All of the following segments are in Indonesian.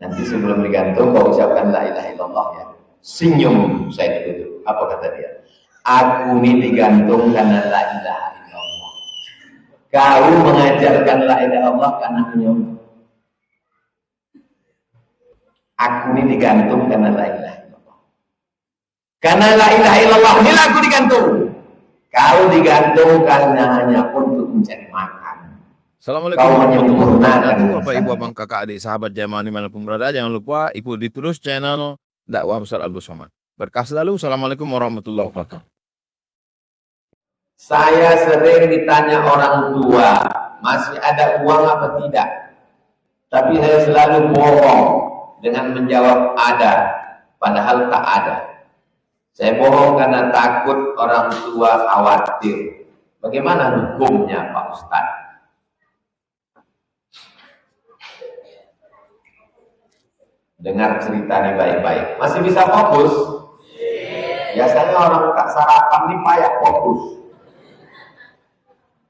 Nanti sebelum digantung kau ucapkan la ilaha illallah ya. Senyum saya ditutup. Apa kata dia? Aku ini digantung karena la ilaha illallah. Kau mengajarkan la ilaha illallah karena senyum. Aku ini digantung karena la ilaha illallah. Karena la ilaha illallah ini aku digantung. Kau digantung karena hanya untuk mencari makan. Assalamualaikum warahmatullahi wabarakatuh. Bapak Ibu abang kakak adik sahabat jamaah dimanapun berada, jangan lupa ikuti terus channel dakwah Ustaz Abdul Somad. Berkah selalu. Assalamualaikum warahmatullahi wabarakatuh. Saya sering ditanya orang tua, masih ada uang apa tidak? Tapi saya selalu bohong dengan menjawab ada, padahal tak ada. Saya bohong karena takut orang tua khawatir. Bagaimana hukumnya Pak Ustadz? Dengar cerita ini baik-baik. Masih bisa fokus? Biasanya orang tak sarapan ini payah fokus.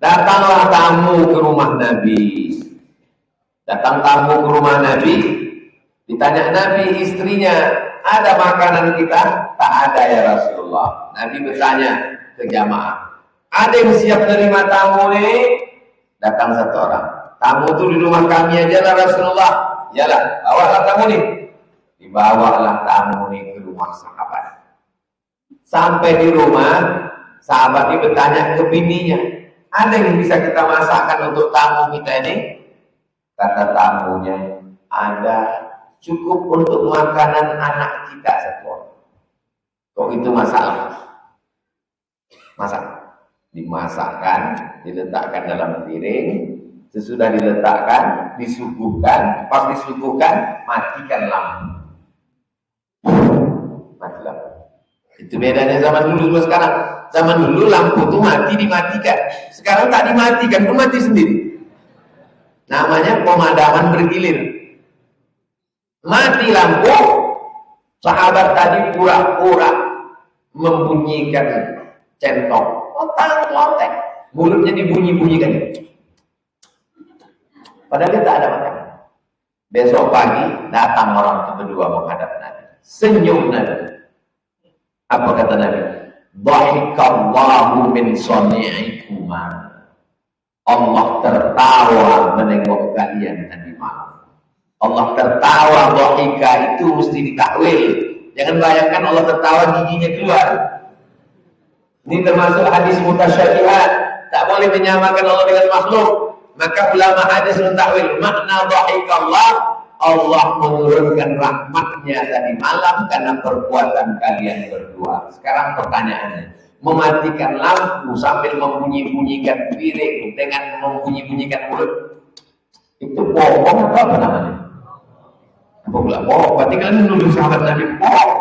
Datanglah tamu ke rumah Nabi. Datang tamu ke rumah Nabi. Ditanya Nabi istrinya, ada makanan kita? Tak ada ya Rasulullah. Nabi bertanya ke jamaah, ada yang siap menerima tamu nih? Datang satu orang. Tamu itu di rumah kami aja lah Rasulullah. Yalah, bawalah tamu nih. Dibawalah tamu ini ke rumah sahabat. Sampai di rumah, sahabat ini bertanya ke bininya, ada yang bisa kita masakkan untuk tamu kita ini? Kata tamunya, ada, cukup untuk makanan anak kita satu. Kok itu masalah? Masak. Dimasakkan, diletakkan dalam piring, sesudah diletakkan, disuguhkan, pas disuguhkan, matikan lampu. Mati lampu. Itu bedanya zaman dulu sama sekarang. Zaman dulu lampu itu mati dimatikan. Sekarang tak dimatikan pun mati sendiri. Namanya pemadaman bergilir. Mati lampu, sahabat tadi pura-pura membunyikan centong. Otak-otak. Mulutnya dibunyi-bunyikan. Padahal dia tak ada makanan. Besok pagi datang orang itu berdua menghadap Nabi. Senyum Nabi. Apa kata Nabi? Dhahikallahu min sani'ikuma. Allah tertawa menengok kalian tadi malam. Allah tertawa, dhahika itu mesti ditakwil. Jangan bayangkan Allah tertawa giginya keluar. Ini termasuk hadis mutasyabihat. Tak boleh menyamakan Allah dengan makhluk. Maka ulama hadis mentakwil makna dhahikallah, Allah menurunkan rahmatnya tadi malam karena perbuatan kalian berdua. Sekarang pertanyaannya, mematikan lampu sambil membunyi-bunyikan piring dengan membunyi-bunyikan mulut, itu bohong atau apa namanya? Bohong. Berarti kalian menuduh sahabat Nabi bohong.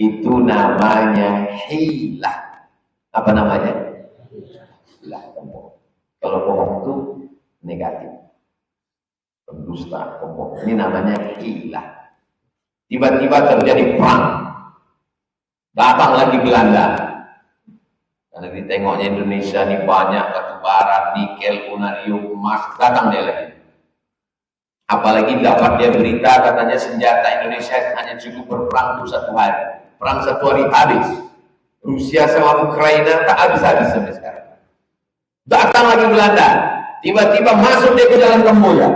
Itu namanya hilah. Apa namanya? Hilah. Kalau bohong itu negatif, pendusta, pembohong. Ini namanya hilah. Tiba-tiba terjadi perang. Datang lagi Belanda. Karena ditengoknya Indonesia ini banyak batu bara, nikel, uranium, emas. Datang dia lagi. Apalagi dapat dia berita katanya senjata Indonesia hanya cukup berperang untuk 1 hari. Perang 1 hari habis. Rusia sama Ukraina tak habis-habis sampai sekarang. Datang lagi Belanda. Tiba-tiba masuk dia ke jalan Kamboja.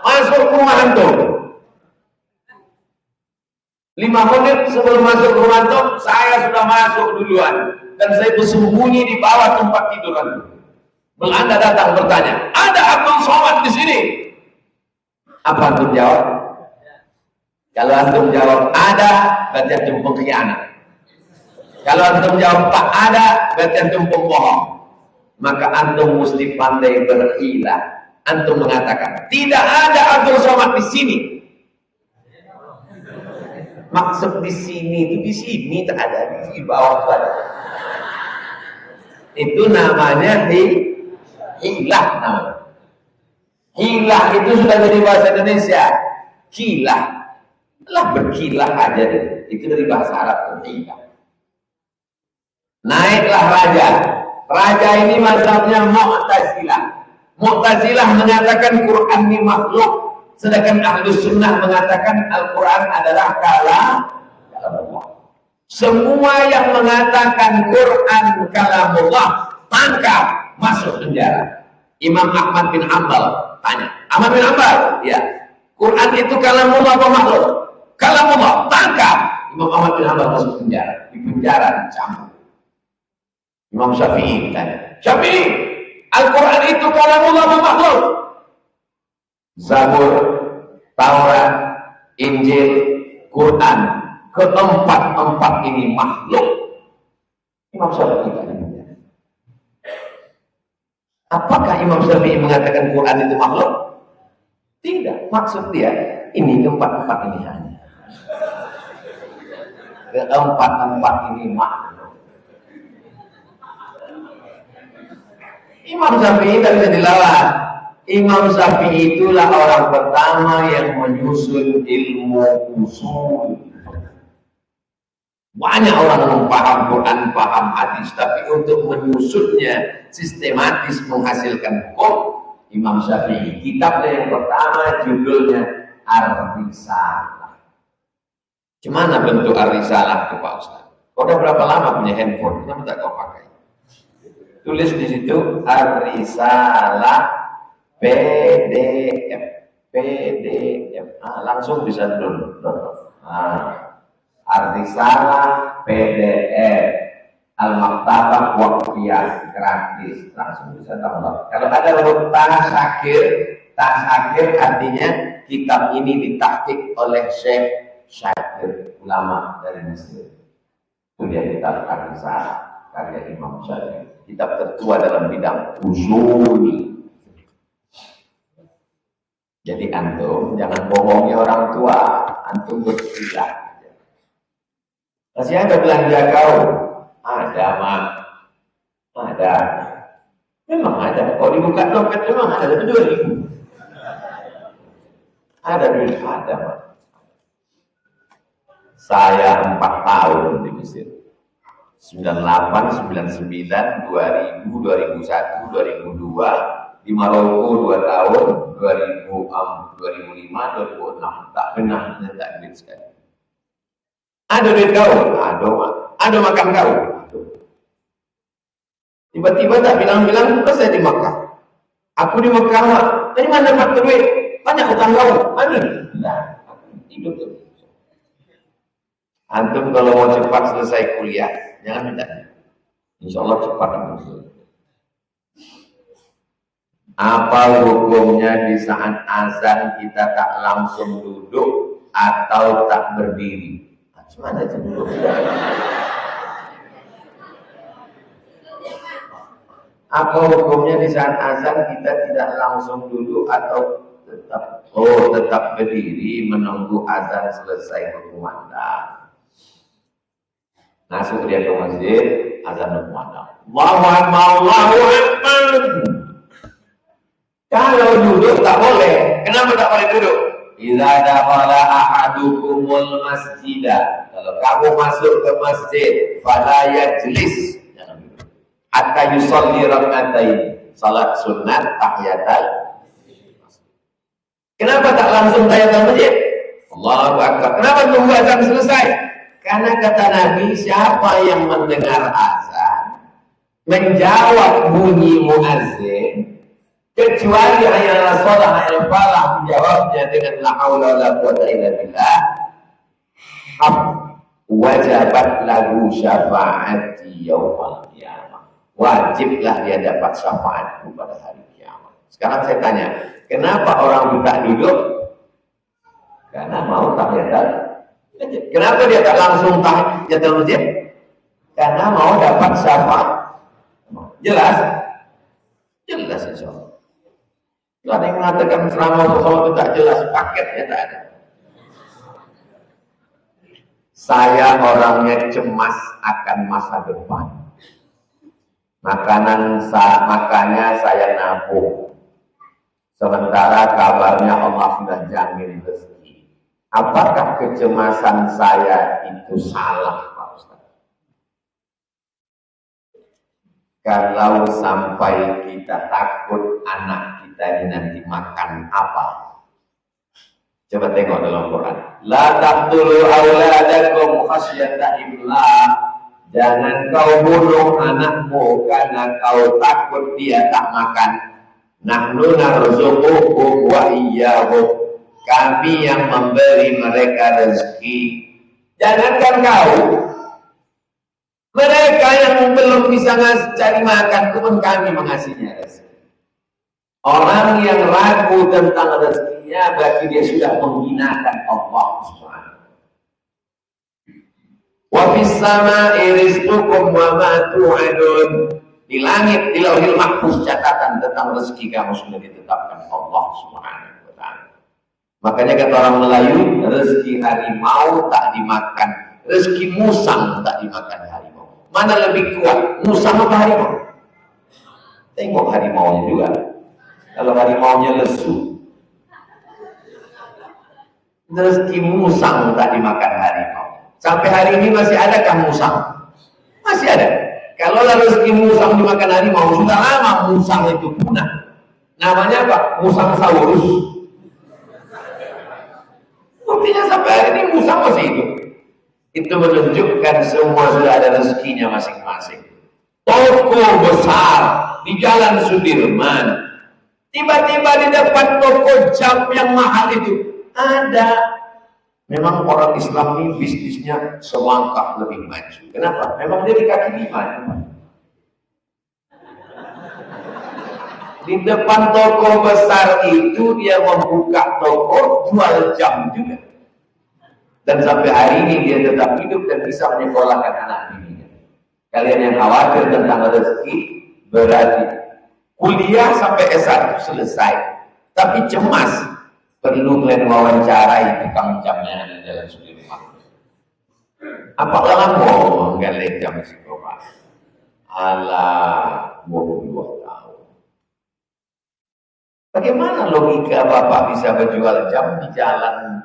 Masuk ke rumah antum. 5 menit sebelum masuk ke rumah antum, saya sudah masuk duluan. Dan saya bersembunyi di bawah tempat tidur antum. Belanda datang bertanya, ada Abdul Somad di sini? Apa antum jawab? Kalau antum jawab ada, berarti antum pengkhianat. Kalau antum jawab tak ada, berarti antum pembohong. Maka antum mesti pandai berhilah. Antum mengatakan tidak ada Abdul Somad di sini. Maksud di sini itu di sini tak ada, di bawah ada. Itu namanya hilah namanya. Hilah itu sudah jadi bahasa Indonesia. Kilah. Lah berkilah aja deh. Itu dari bahasa Arab hilah. Naiklah raja. Raja ini mazhabnya Mu'tazilah. Mu'tazilah mengatakan Quran ini makhluk, sedangkan Ahlus Sunnah mengatakan Al-Quran adalah kalam Allah. Semua yang mengatakan Quran kalamullah tangkap, masuk penjara. Imam Ahmad bin Hanbal tanya, Ahmad bin Hanbal, ya, Quran itu kalamullah apa makhluk? Kalamullah, tangkap. Imam Ahmad bin Hanbal masuk penjara, di penjara dicambuk. Imam Syafi'i tanya, Syafi'i, Al-Quran itu kalamullah apa makhluk? Zabur, Taurat, Injil, Quran, keempat-empat ini makhluk. Imam Syafi'i tanya, apakah Imam Syafi'i mengatakan Quran itu makhluk? Tidak, maksud dia ini keempat-empat ini hanya keempat-empat ini makhluk. Imam Syafi'i tak bisa dilawan. Imam Syafi'i itulah orang pertama yang menyusun ilmu usul. Banyak orang yang paham Quran, paham hadis, tapi untuk menyusunnya sistematis menghasilkan hukum, Imam Syafi'i. Kitabnya yang pertama judulnya Ar-Risalah. Gimana bentuk Ar-Risalah itu Pak Ustaz? Kau udah berapa lama punya handphone? Kenapa tak kau pakai? Tulis di situ Ar-Risalah PDF. Langsung bisa download. Ar-Risalah PDF Al-Maktabah Waqfiyah gratis, langsung bisa download. Kalau ada huruf tasakir artinya kitab ini ditahqiq oleh Syekh Syakir, ulama dari Mesir. Itu dia kitab Ar-Risalah karya Imam Syafi'i, kitab tertua dalam bidang usuli. Jadi antum jangan bohongi orang tua, antum bersilah. Masih ada belanja kau? Ada, Mak. Ada. Memang ada. Kalau dibuka dompet memang ada, tapi 2.000. Ada duit, ada, Mak. Saya 4 tahun di Mesir. 98, 99, 2000, 2001, 2002. Di Maroko 2 tahun, 2005, 2006. Tak pernah nyetak duit sekali. Ada duit kau? Ada makan kau? Tiba-tiba tak bilang-bilang, saya di Makkah. Aku di Makkah, Mak. Dari mana dapat duit? Banyak utang kau. Ada? Nah, hidup tuh. Antum kalau mau cepat selesai kuliah, jangan minta. Insya Allah cepat. Apa hukumnya di saat azan kita tak langsung duduk atau tak berdiri? Gimana itu duduk? Apa hukumnya di saat azan kita tidak langsung duduk atau tetap berdiri menunggu azan selesai berkumandang? Masuk dia ke masjid, azan berkumandang. Allahu Akbar, Allahu Akbar. Kalau duduk tak boleh. Kenapa tak boleh duduk? Idza dakhala ahadukumul masjidah. Kalau kamu masuk ke masjid, fala yajlis. Jangan duduk. Hatta yusalli rak'atain. Salat sunat tahiyatul. Kenapa tak langsung tahiyatul masjid? Allahu Akbar. Kenapa tunggu azan selesai? Karena kata Nabi, siapa yang mendengar azan, menjawab bunyi muazzin, kecuali hayal shalah hayal falah menjawabnya dengan la haula wala quwwata illa billah, wajabat lahu syafaati yaumil qiyamah. Wajiblah dia dapat syafaatku pada hari kiamat. Sekarang saya tanya, kenapa orang buta duduk? Karena mau tahiyatul. Kenapa dia tak langsung tahiyatul masjid? Karena mau dapat syafaat. Jelas? Jelas insyaallah. Tidak ada yang mengatakan selama sholat itu tak jelas, paketnya tak ada. Saya orangnya cemas akan masa depan. Makanya saya nabung. Sementara kabarnya Allah sudah jamin rezeki. Apakah kecemasan saya itu salah, Pak Ustaz? Kalau sampai kita takut anak kita ini nanti makan apa? Coba tengok dalam Quran. La taqtulu auladakum khasyata imlaq. Jangan kau bunuh anakmu karena kau takut dia tak makan. Nahnu narzuquhum wa iyyahum. Kami yang memberi mereka rezeki. Jangankan kau, mereka yang belum bisa cari makan pun kami mengasihinya rezeki. Orang yang ragu tentang rezekinya berarti dia sudah menghinakan Allah Subhanahu. Wa fis samaa'i rizqukum wa ma tu'adun. Di langit, di Lauhil Mahfuz catatan tentang rezeki kamu sudah ditetapkan Allah Subhanahu wa taala. Makanya kata orang Melayu, rezeki harimau tak dimakan, rezeki musang tak dimakan harimau. Mana lebih kuat, musang atau harimau? Tengok harimaunya juga. Kalau harimaunya lesu, rezeki musang tak dimakan harimau. Sampai hari ini masih adakah musang? Masih ada. Kalau rezeki musang dimakan harimau, sudah lama musang itu punah. Namanya apa? Musang saurus. Buktinya sampai hari ini musang masih hidup. Itu menunjukkan semua sudah ada rezekinya masing-masing. Toko besar di Jalan Sudirman, tiba-tiba di depan toko jam yang mahal itu ada. Memang orang Islam ini bisnisnya selangkah lebih maju. Kenapa? Memang dia di kaki lima. Di depan toko besar itu dia membuka toko jual jam juga. Dan sampai hari ini dia tetap hidup dan bisa menyekolahkan anak dirinya. Kalian yang khawatir tentang rezeki, berarti kuliah sampai S1 selesai, tapi cemas, perlu kalian wawancarai tukang jamnya di Jalan Sudirman. Apakah mau menggali jam psikopat? Alah, 22 tahun. Bagaimana logika Bapak bisa berjual jam di jalan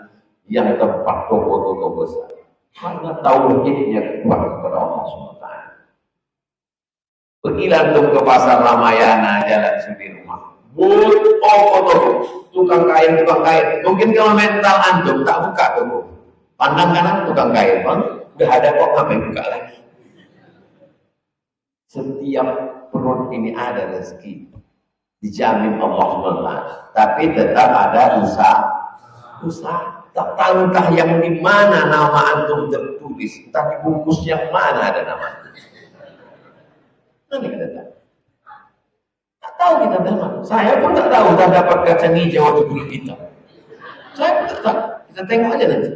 yang tempat toko-toko besar? Karena tauhidnya kuat kepada Allah SWT. Pergilah ke pasar Ramayana, Jalan Sudirman. Toko-toko, tukang kain. Mungkin kalau mental antum tak buka toko. Pandang kanan tukang kain, bang. Udah ada kok, ngapain buka lagi? Setiap perut ini ada rezeki. Dijamin Allah SWT. Tapi tetap ada usaha. Tak tahukah yang di mana nama antum tertulis, entah dibungkus yang mana ada nama antum. Nanti kita tahu. Tak tahu kita tahu. Saya pun tak tahu tak dapat kacang hijau atau kulit hitam. Saya pun tak tahu. Kita tengok aja nanti.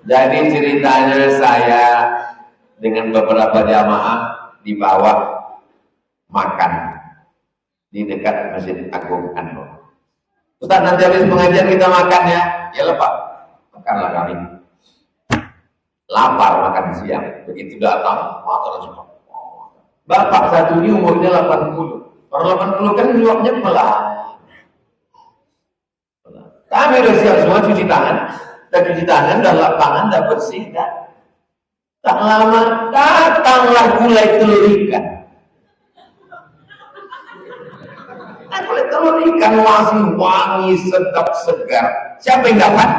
Jadi ceritanya saya dengan beberapa jamaah di bawah makan di dekat Masjid Agung Anwar. Ustaz, nanti habis pengajian kita makan ya. Ya lepas. Makanlah kami. Lapar makan siang. Begitu datang, makan semua. Bapak satu ini umurnya 80. Orang 80 kan nyuapnya pelan. Kami udah siap semua cuci tangan. Dan cuci tangan, dah lap tangan, dah bersih. Tak lama, datanglah gulai telur ikan. Kulit telur ikan masih wangi, sedap, segar. Siapa yang dapat?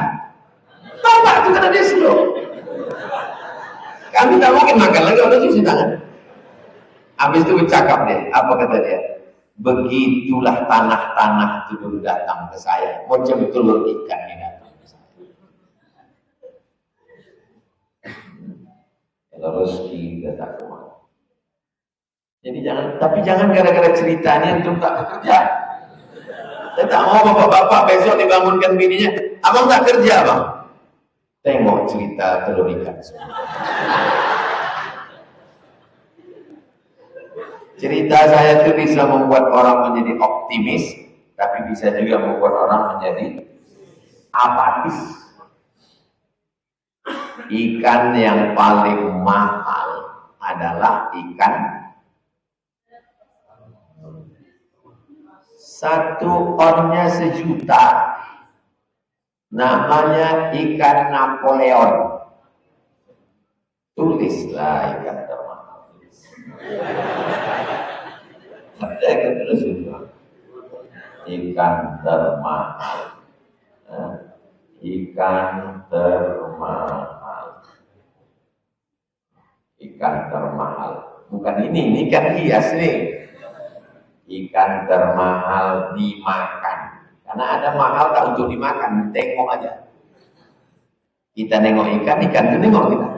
Bapak itu karena dia slow. Kami tak mungkin makan lagi, udah cuci tangan. Habis itu bercakap dia, apa kata dia? Begitulah tanah-tanah itu dulu datang ke saya. Macam telur ikan yang datang ke saya. Kalau rezeki datang ke mana? Jadi jangan gara-gara ceritanya untuk tak bekerja. Saya tak mau bapak-bapak besok dibangunkan bininya, abang tak kerja bang. Tengok cerita telur ikan. Cerita saya itu bisa membuat orang menjadi optimis, tapi bisa juga membuat orang menjadi apatis. Ikan yang paling mahal adalah ikan satu onnya 1.000.000. Namanya ikan Napoleon. Tulislah ikan termahal. Ada yang terus ikan termahal. Ikan termahal. Ikan termahal. Bukan ini ikan hias nih. Ikan termahal dimakan. Karena ada mahal tak untuk dimakan, tengok aja. Kita nengok ikan itu nengok kita.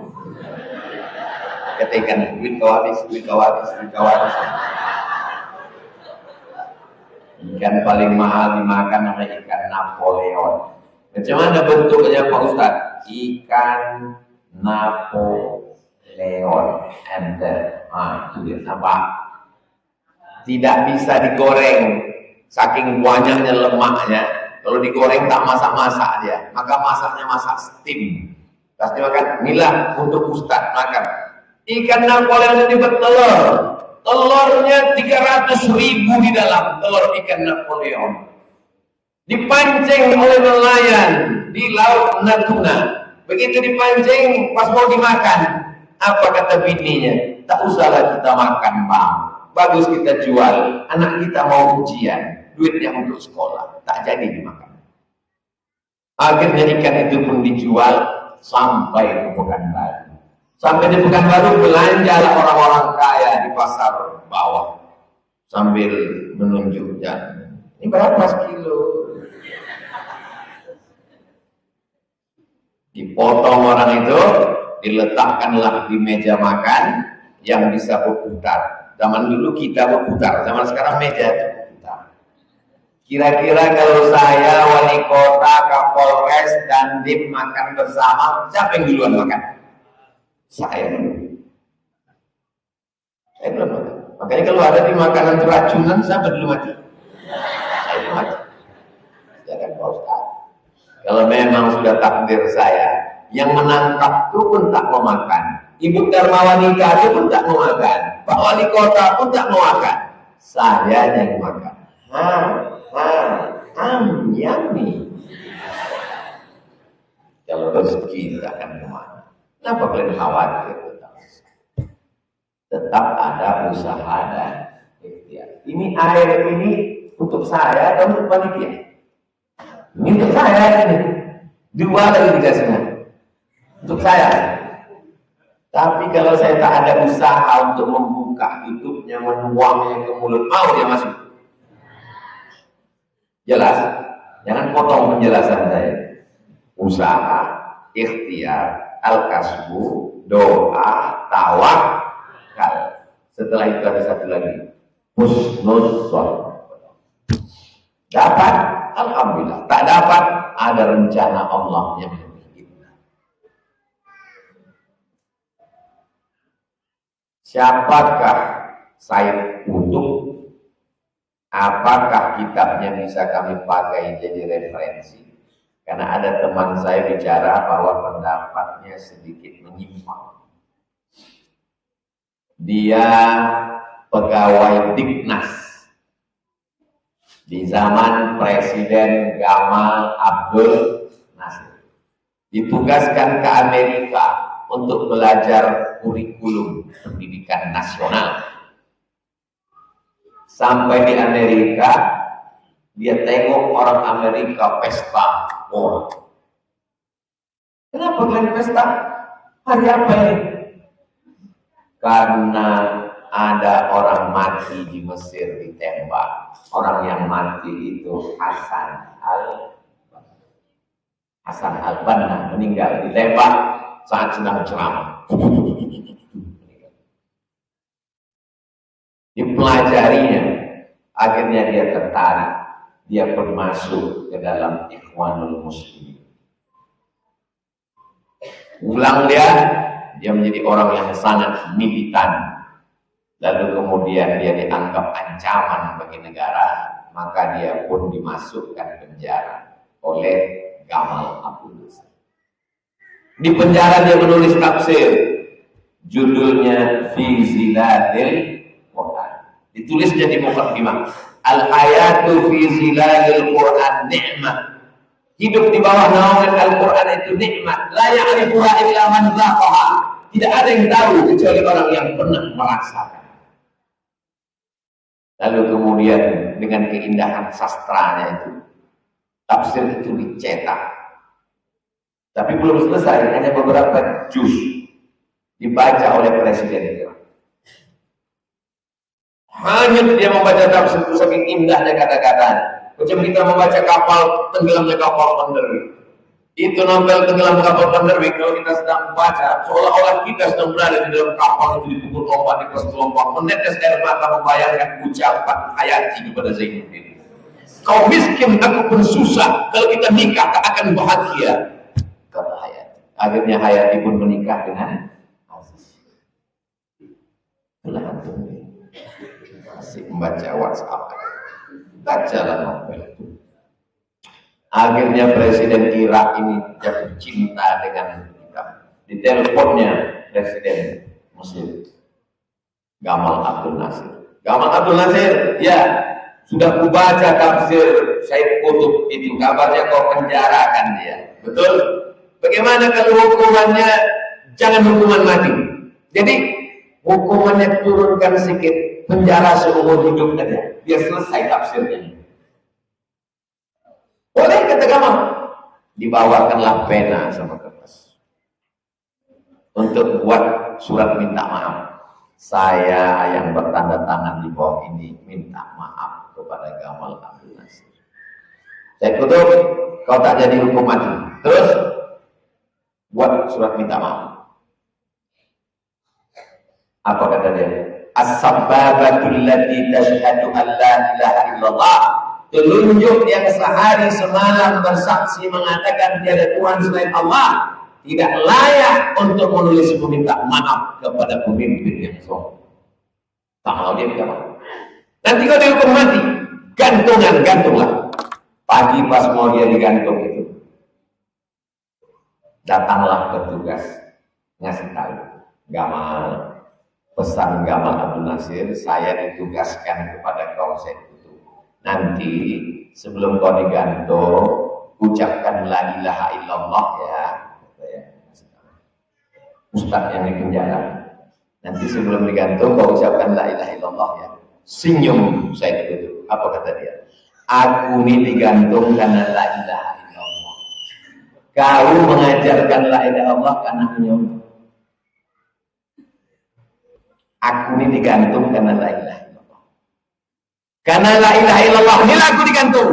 Kata ikan, duit kau habis. Ikan paling mahal dimakan namanya ikan Napoleon. Macam mana bentuknya Pak Ustaz? Ikan Napoleon. Itu dia, nampak? Tidak bisa digoreng, saking banyaknya lemaknya. Kalau digoreng tak masak-masak dia, maka masaknya masak steam. Pasti makan, inilah untuk Ustaz makan. Ikan Napoleon ini bertelur, telurnya 300.000 di dalam telur ikan Napoleon. Dipancing oleh nelayan di laut Natuna. Begitu dipancing, pas mau dimakan, apa kata bininya? Tak usahlah kita makan, Bang. Bagus kita jual, anak kita mau ujian, duitnya untuk sekolah, tak jadi dimakan. Akhirnya ikan itu pun dijual sampai ke Pekanbaru. Sampai di Pekanbaru belanjalah orang-orang kaya di pasar bawah sambil menunjuknya. Ini berapa sekilo? Dipotong orang itu, diletakkanlah di meja makan yang bisa berputar. Zaman dulu kita berputar, zaman sekarang meja itu berputar. Kira-kira kalau saya, wali kota, kapolres, dan dim makan bersama, siapa yang duluan makan? Saya dulu. Saya belum makan. Makanya kalau ada di makanan keracunan, siapa dulu mati? Saya dulu mati. Jangan Pak Ustaz. Kalau memang sudah takdir saya, yang menangkap itu pun tak mau makan. Ibu Dharma wanita itu pun tak mau makan. Pak Wali Kota pun tak mau makan. Saya yang makan. Yummy. Kalau rezeki tak akan kemana. Kenapa kalian khawatir? Tetap ada usaha dan ikhtiar. Ini air ini untuk saya atau untuk panitia? Ini untuk saya ini. Dua lagi dikasihnya. Untuk saya. Tapi kalau saya tak ada usaha untuk membuka hidupnya, menuangnya ke mulut, mau dia masuk? Jelas? Jangan potong penjelasan saya. Usaha, ikhtiar, al-kasbu, doa, tawakal. Setelah itu ada satu lagi. Husnul shon. Dapat? Alhamdulillah. Tak dapat? Ada rencana Allah yang siapakah Said Qutb? Apakah kitabnya bisa kami pakai jadi referensi? Karena ada teman saya bicara bahwa pendapatnya sedikit menyimpang. Dia pegawai Dignas di zaman Presiden Gamal Abdul Nasir. Ditugaskan ke Amerika untuk belajar kurikulum pendidikan nasional. Sampai di Amerika, dia tengok orang Amerika pesta bola. Kenapa kalian pesta? Hari apa ini? Karena ada orang mati di Mesir ditembak. Orang yang mati itu Hasan al-Banna meninggal ditembak saat sedang ceramah. Dipelajarinya, akhirnya dia tertarik, dia pun masuk ke dalam Ikhwanul Muslimin. Ulang dia menjadi orang yang sangat militan. Lalu kemudian dia dianggap ancaman bagi negara, maka dia pun dimasukkan penjara oleh Gamal Abdul Nasir. Di penjara dia menulis tafsir, judulnya Fi Zilalil Quran. Ditulis jadi muqaddimah. Al-hayatu fi zilalil Quran ni'mah. Hidup di bawah naungan Al-Quran itu nikmat. La ya'rifuha illa man dzaqaha. Tidak ada yang tahu kecuali orang yang pernah merasakan. Lalu kemudian dengan keindahan sastranya itu, tafsir itu dicetak. Tapi belum selesai, hanya beberapa juz dibaca oleh Presiden Irak. Hanya dia membaca tafsir itu saking indahnya kata-katanya. Macam kita membaca kapal tenggelamnya kapal Thunderbird. Itu novel tenggelam kapal Thunderbird, kalau kita sedang membaca, seolah-olah kita sedang berada di dalam kapal itu dipukul ombak di atas gelombang, menetes air mata membayangkan ucapan Hayati kepada Zainuddin. Kau miskin, aku pun susah. Kalau kita nikah, tak akan bahagia. Kata Hayati. Akhirnya Hayati pun menikah dengan Aziz. Itulah antum masih membaca WhatsApp. Bacalah novel itu. Akhirnya Presiden Irak ini jatuh cinta dengan kita. Di teleponnya Presiden Mesir, Gamal Abdul Nasir. Gamal Abdul Nasir, ya, sudah kubaca tafsir Said Qutb itu, kabarnya kau penjarakan dia. Betul? Bagaimana kalau hukumannya jangan hukuman mati? Jadi hukumannya turunkan sedikit, penjara seumur hidup aja, biar selesai tafsirnya. Boleh, kata Gamal. Dibawakanlah pena sama kertas untuk buat surat minta maaf. Saya yang bertanda tangan di bawah ini minta maaf kepada Gamal Abdul Nasir. Saya kutuk, kau tak jadi hukum mati. Terus buat surat minta maaf. Apa kata dia? As-sabbabatul lati tashhadu an la ilaha illallah. Telunjuk yang sehari semalam bersaksi mengatakan tiada Tuhan selain Allah, tidak layak untuk menulis meminta maaf kepada pemimpin yang sombong. Tak mau dia minta maaf. Nanti kalau dihukum mati, gantunglah. Pagi pas mau dia digantung itu, datanglah petugas ngasih tahu, Gamal, pesan Gamal Abdul Nasir, saya ditugaskan kepada kau Said Qutb. Nanti sebelum kau digantung, ucapkan la ilaha illallah ya. Ustaz yang di penjara. Nanti sebelum digantung kau ucapkan la ilaha illallah ya. Senyum Said Qutb. Apa kata dia? Aku ini digantung karena la ilaha illallah. Kau mengajarkan la ilaha illallah karena senyum. Aku ini digantung karena la ilaha illallah. Karena la ilaha illallah inilah aku digantung.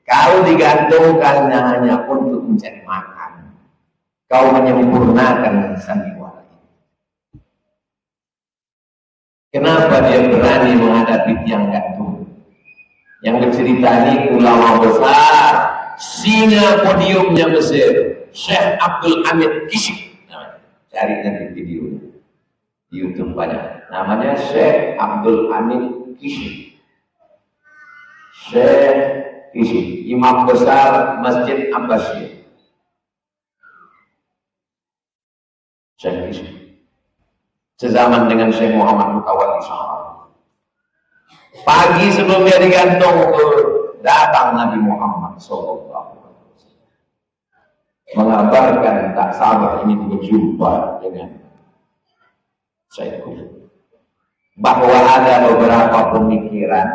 Kau digantung karena hanya untuk mencari makan. Kau menyempurnakan sandiwara ini. Kenapa dia berani menghadapi tiang gantung? Yang bercerita ini ulama besar, singa podiumnya Mesir, Syekh Abdul Hamid Kishk. Cari nanti videonya di YouTube banyak. Namanya Syekh Abdul Hamid Kishk. Syekh Kishk, imam besar Masjid Abbasiyah. Syekh Kishk sezaman dengan Syekh Muhammad Mutawalli Syahrar. Pagi sebelum dia digantung, datang Nabi Muhammad SAW mengabarkan tak sabar ini berjumpa dengan Said Qutb, bahwa ada beberapa pemikiran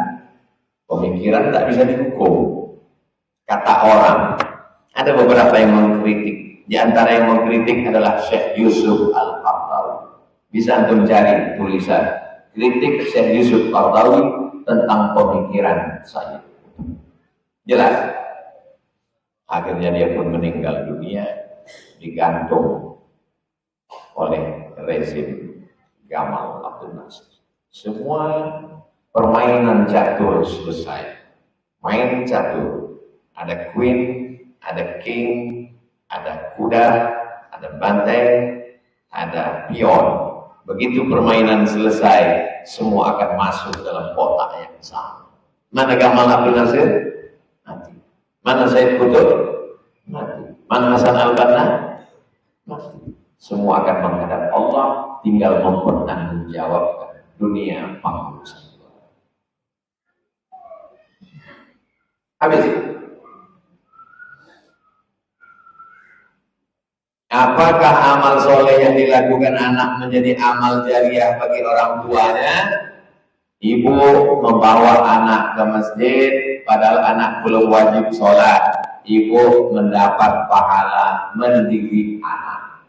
tak bisa dihukum. Kata orang, ada beberapa yang mengkritik. Di antara yang mengkritik adalah Syekh Yusuf Al-Qaradawi. Bisa antum cari tulisan kritik Syekh Yusuf Al-Qaradawi tentang pemikiran saya. Jelas. Akhirnya dia pun meninggal dunia, digantung oleh rezim Gamal Abdul Nasir. Semua permainan catur selesai. Main catur. Ada queen, ada king, ada kuda, ada banteng, ada pion. Begitu permainan selesai, semua akan masuk dalam kotak yang sama. Mana Gamal Abdul Nasir? Mati. Mana Said Qutb? Mati. Mana Hasan Al-Banna? Mati. Semua akan menghadap Allah, tinggal mempertanggungjawabkan dunia panggung saja. Habis. Apakah amal soleh yang dilakukan anak menjadi amal jariah bagi orang tuanya? Ibu membawa anak ke masjid, padahal anak belum wajib sholat. Ibu mendapat pahala mendidik anak.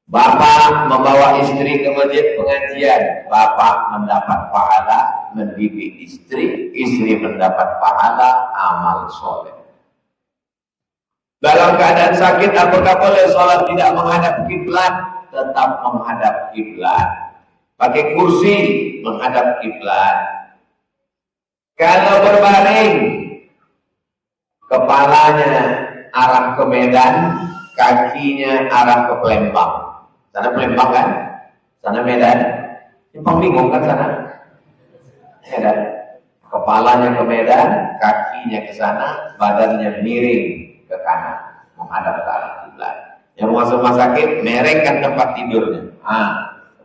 Bapak membawa istri ke masjid pengajian, bapak mendapat pahala mendidik istri, istri mendapat pahala amal soleh. Dalam keadaan sakit, apakah boleh sholat tidak menghadap kiblat? Tetap menghadap kiblat. Pakai kursi menghadap kiblat. Kalau berbaring, kepalanya arah ke Medan, kakinya arah ke Palembang. Sana Palembang kan? Sana Medan. Simpang bingung kan sana? Medan. Kepalanya ke Medan, kakinya ke sana, badannya miring ke kanan, menghadap ke arah kiblat. Yang masuk rumah sakit, merengkan tempat tidurnya.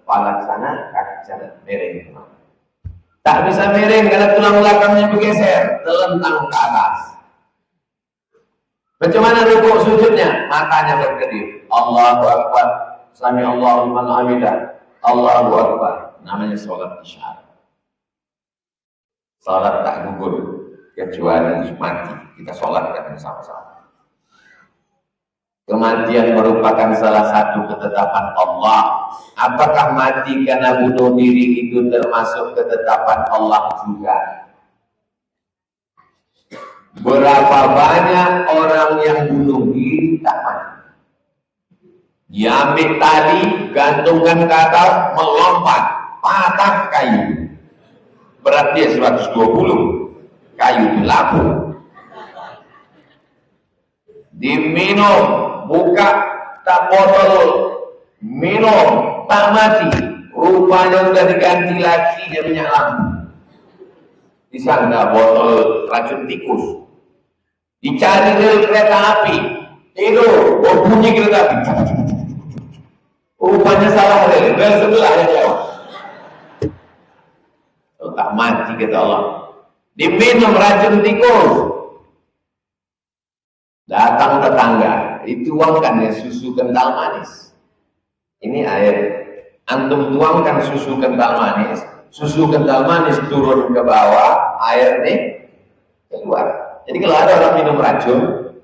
Kepala ke sana, kaki ke sana, miring. Tak bisa miring karena tulang belakangnya bergeser, terlentang ke atas. Bagaimana rukuk sujudnya? Matanya berkedip. Allahu Akbar. Sami Allahu liman hamidah. Allahu Akbar. Namanya sholat isya. Sholat tak gugur kecuali mati. Kita sholatkan bersama-sama. Kematian merupakan salah satu ketetapan Allah. Apakah mati karena bunuh diri itu termasuk ketetapan Allah juga? Berapa banyak orang yang bunuh diri tak mati? Dia ambil tali, gantungkan ke atas, melompat, patah kayu. Berat dia 120, kayu dilapu. Diminum, buka tak botol, minum, tak mati. Rupanya sudah diganti lagi dia minyak lampu. Disangka botol racun tikus. Dicari rel kereta api, itu bunyi kereta api. Rupanya salah rel sebelah yang lewat. Kalau tak mati kata Allah. Diminum racun tikus. Datang tetangga, dituangkan ya susu kental manis. Ini air. Antum tuangkan susu kental manis, susu kental manis turun ke bawah, air nih keluar. Jadi kalau ada orang minum racun,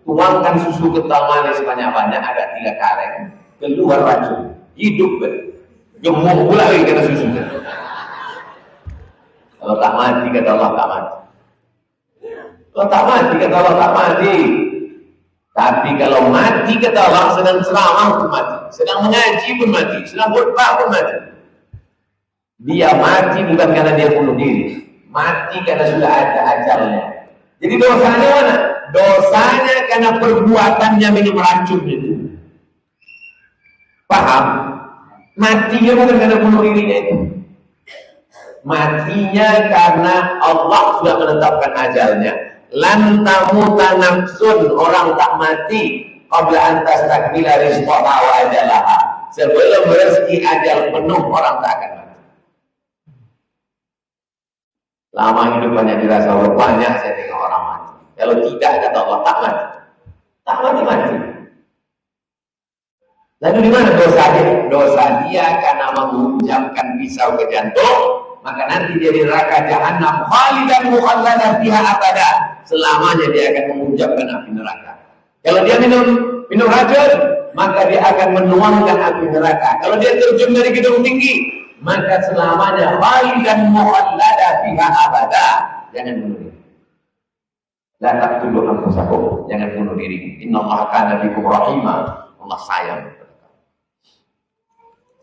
tuangkan susu kental manis banyak-banyak, ada 3 kaleng, keluar racun, hidup gemuk pula lagi kena susu. Kalau tak mati kata Allah tak mati. Kalau tak mati kata Allah tak mati. Tapi kalau mati kata Allah, sedang ceramah pun mati, sedang mengaji pun mati, sedang khutbah pun mati. Dia mati bukan karena dia bunuh diri, mati karena sudah ada ajalnya. Jadi dosanya mana? Dosanya karena perbuatannya minum racun itu. Paham? Matinya bukan karena bunuh dirinya itu. Matinya karena Allah sudah menetapkan ajalnya. Lan tamuta nafsun, orang tak mati qabla an tastakmila rizqaha wa ajalaha. Sebelum rezeki ajal penuh orang tak akan mati. Lama hidup banyak dirasa banyak saya tengok orang mati. Kalau tidak kata Allah tak mati. Tak mati. Lalu di mana dosa dia? Dosa dia karena menghunjamkan pisau ke jantung, maka nanti dia di neraka jahanam khalidan mukhalladan fiha abada. Selamanya dia akan menghunjamkan api neraka. Kalau dia minum racun, maka dia akan menuangkan api neraka. Kalau dia terjun dari gedung tinggi, maka selamanya khalidan mukhalladan fiha abada. Jangan bunuh diri. La taqtulu anfusakum, jangan bunuh diri. Innallaha kana bikum rahima. Allah sayang.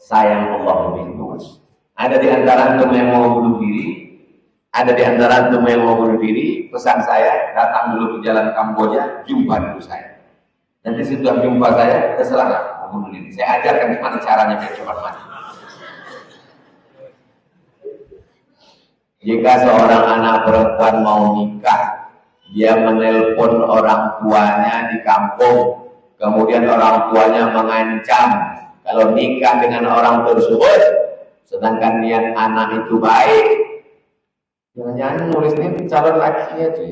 Sayang Allah lebih luas. Ada di antara antum yang mau bunuh diri, ada di antara antum yang mau bunuh diri. Pesan saya, datang dulu ke jalan Kamboja, jumpa dulu saya. Nanti setelah jumpa saya, terserahlah mau bunuh diri. Saya ajarkan gimana caranya biar cepat mati. Jika seorang anak perempuan mau nikah, dia menelpon orang tuanya di kampung, kemudian orang tuanya mengancam kalau nikah dengan orang tersebut, sedangkan niat anak itu baik, jangan-jangan nulis ini calon lakinya tuh.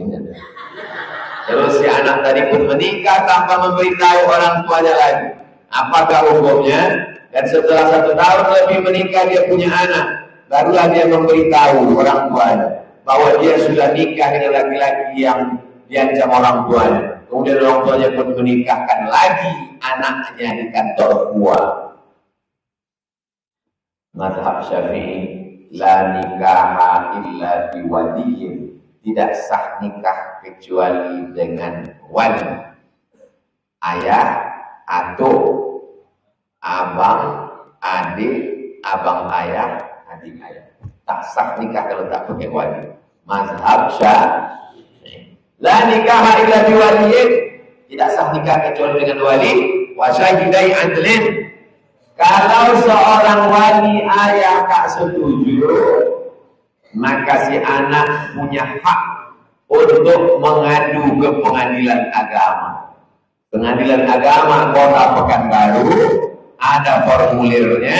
Terus si anak tadi pun menikah tanpa memberitahu orang tuanya lagi. Apakah hukumnya? Dan setelah 1 tahun lebih menikah dia punya anak, barulah dia memberitahu orang tuanya bahwa dia sudah nikah dengan laki-laki yang diancam orang tuanya. Kemudian orang tuanya pun menikahkan lagi anaknya di kantor tua. Mazhab Syafi'i, la nikaha illa biwaliyin, tidak sah nikah kecuali dengan wali, ayah atau abang, adik, abang ayah, adik ayah. Tak sah nikah kalau tak pakai wali. Mazhab Syafi'i, la nikaha illa biwaliyin, tidak sah nikah kecuali dengan wali, wa syahidai adlin. Kalau seorang wali ayah tak setuju, maka si anak punya hak untuk mengadu ke pengadilan agama. Pengadilan agama Kota Pekanbaru ada formulirnya.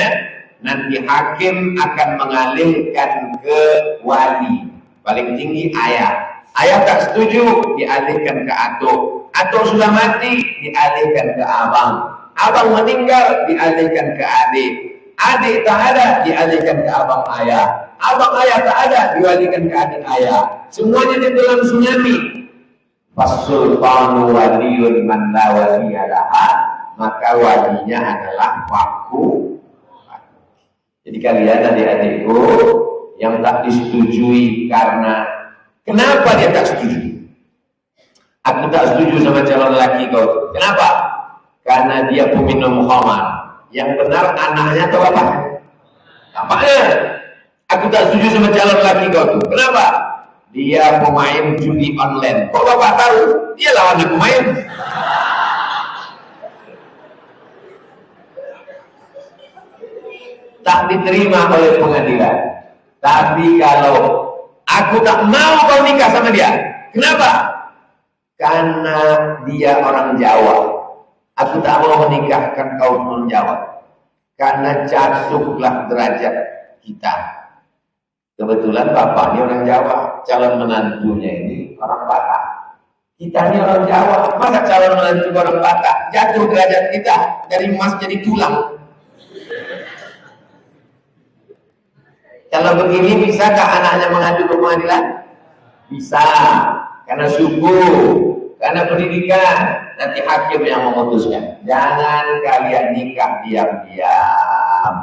Nanti hakim akan mengalihkan ke wali, paling tinggi ayah. Ayah tak setuju, dialihkan ke atuk. Atuk sudah mati, dialihkan ke abang. Abang meninggal, dialihkan ke adik. Adik tak ada, dialihkan ke abang ayah. Abang ayah tak ada, dialihkan ke adik ayah. Semuanya ditelan tsunami. Fasultanu waliyun man la waliyalaha, maka walinya adalah waktu. Jadi kalian adik-adikku yang tak disetujui karena kenapa dia tak setuju? Aku tak setuju sama calon laki kau. Kenapa? Karena dia peminum khamar. Yang benar anaknya atau apa? Bapaknya. Aku tak setuju sama calon laki kau tuh. Kenapa? Dia pemain judi online. Kok bapak tahu? Dia lawan pemain. Tak diterima oleh pengadilan. Tapi kalau aku tak mau kau nikah sama dia. Kenapa? Karena dia orang Jawa. Aku tak mau menikahkan kau orang Jawa. Karena jatuhlah derajat kita. Kebetulan bapaknya orang Jawa, calon menantunya ini orang Batak. Kita ini orang Jawa, masa calon menantu orang Batak? Jatuh derajat kita dari emas jadi tulang. Kalau begini bisakah anaknya mengadu ke pengadilan? Bisa, karena suku, karena pendidikan. Nanti hakim yang memutuskan. Jangan kalian nikah diam-diam,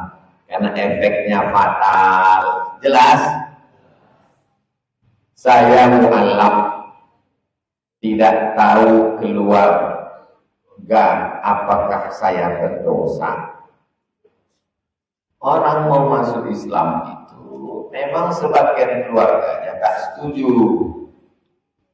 karena efeknya fatal. Jelas? Saya mu'alaf, tidak tahu keluarga apakah saya berdosa. Orang mau masuk Islam itu memang sebagian keluarganya tak setuju.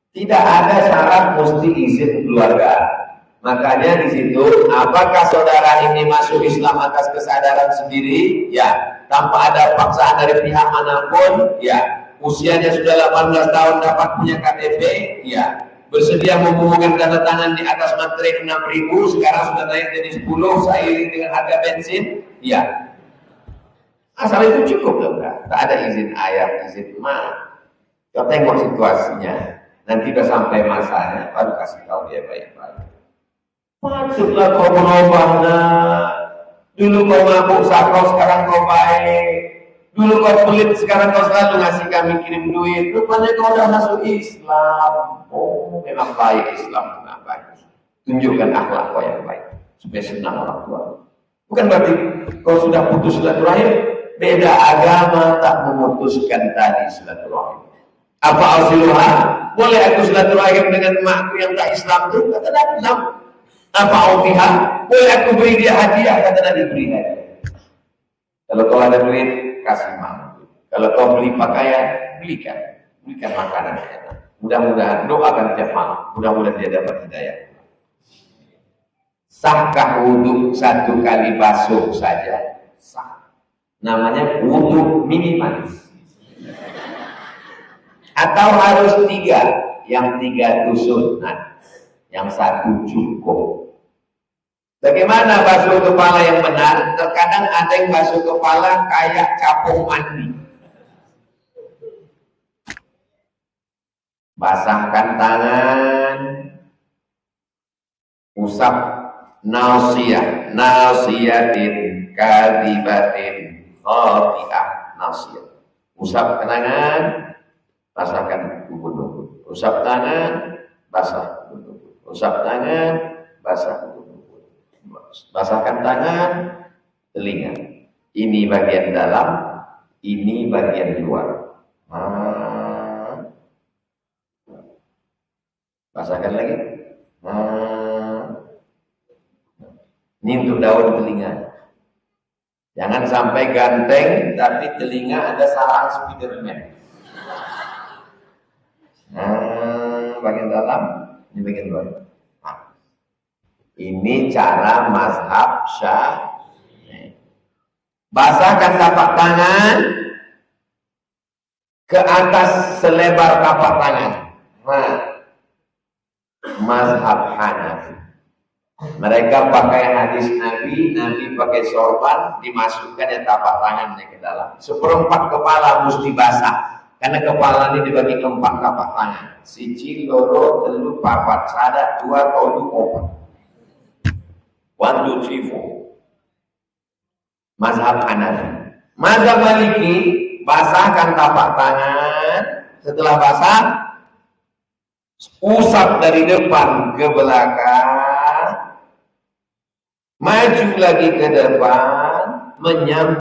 Tidak ada syarat mesti izin keluarga. Makanya di situ, apakah saudara ini masuk Islam atas kesadaran sendiri? Ya. Tanpa ada paksaan dari pihak manapun? Ya. Usianya sudah 18 tahun dapat punya KTP? Ya. Bersedia membubuhkan tanda tangan di atas materai 6.000, sekarang sudah naik jadi 10, seiring dengan harga bensin? Ya. Asal itu cukup loh, tak ada izin ayah, izin emak. Kau tengok situasinya. Nanti udah sampai masanya, baru kasih tahu dia baik-baik. Maksudlah kau berubah, dulu kau mabuk sakau, sekarang kau baik. Dulu kau pelit, sekarang kau selalu ngasih kami kirim duit. Rupanya kau udah masuk Islam. Oh, memang baik Islam, memang baik. Tunjukkan akhlak kau yang baik, supaya senang orang tua. Bukan berarti kau sudah putus silaturahim. Beda agama tak memutuskan tadi silaturahim. Apa ausiluha? Boleh aku silaturahim dengan emakku yang tak Islam itu? Kata Nabi Islam. Apa autiha? Boleh aku beri dia hadiah? Kata Nabi beri hadiah. Kalau kau ada duit, kasih mak. Kalau kau beli pakaian, belikan makanan enak. Mudah-mudahan doakan tiap malam. Mudah-mudahan dia dapat hidayah. Sahkah wudhu 1 kali basuh saja? Sah. Namanya wudhu minimalis. Atau harus 3, yang 3 itu sunat, yang 1 cukup. Bagaimana basuh kepala yang benar? Terkadang ada yang basuh kepala kayak capung mandi. Basahkan tangan, usap nasiyah, nasiyatin, kadibatin, khati'ah, nasiyah. Usap tangan, basahkan ubun-ubun. Usap tangan, basah ubun-ubun. Usap tangan, basah ubun-ubun. Basahkan tangan, telinga. Ini bagian dalam, ini bagian luar. Basahkan lagi. Ini untuk daun telinga. Jangan sampai ganteng, tapi telinga ada sarang Spiderman. Bagian dalam, ini bagian luar. Ini cara mazhab Syafi'i. Basahkan tapak tangan ke atas selebar tapak tangan. Mazhab Hanafi. Mereka pakai hadis Nabi, Nabi pakai sorban, dimasukkan tapak tangannya ke dalam. Seperempat kepala mesti basah, karena kepala ini dibagi keempat tapak tangan. Siji, loro, telu, papat, sada, dua, tolu, opat. 1, 2, 3, 4. Mazhab Hanafi. Mazhab Maliki, basahkan tapak tangan. Setelah basah, usap dari depan ke belakang, maju lagi ke depan, menyambut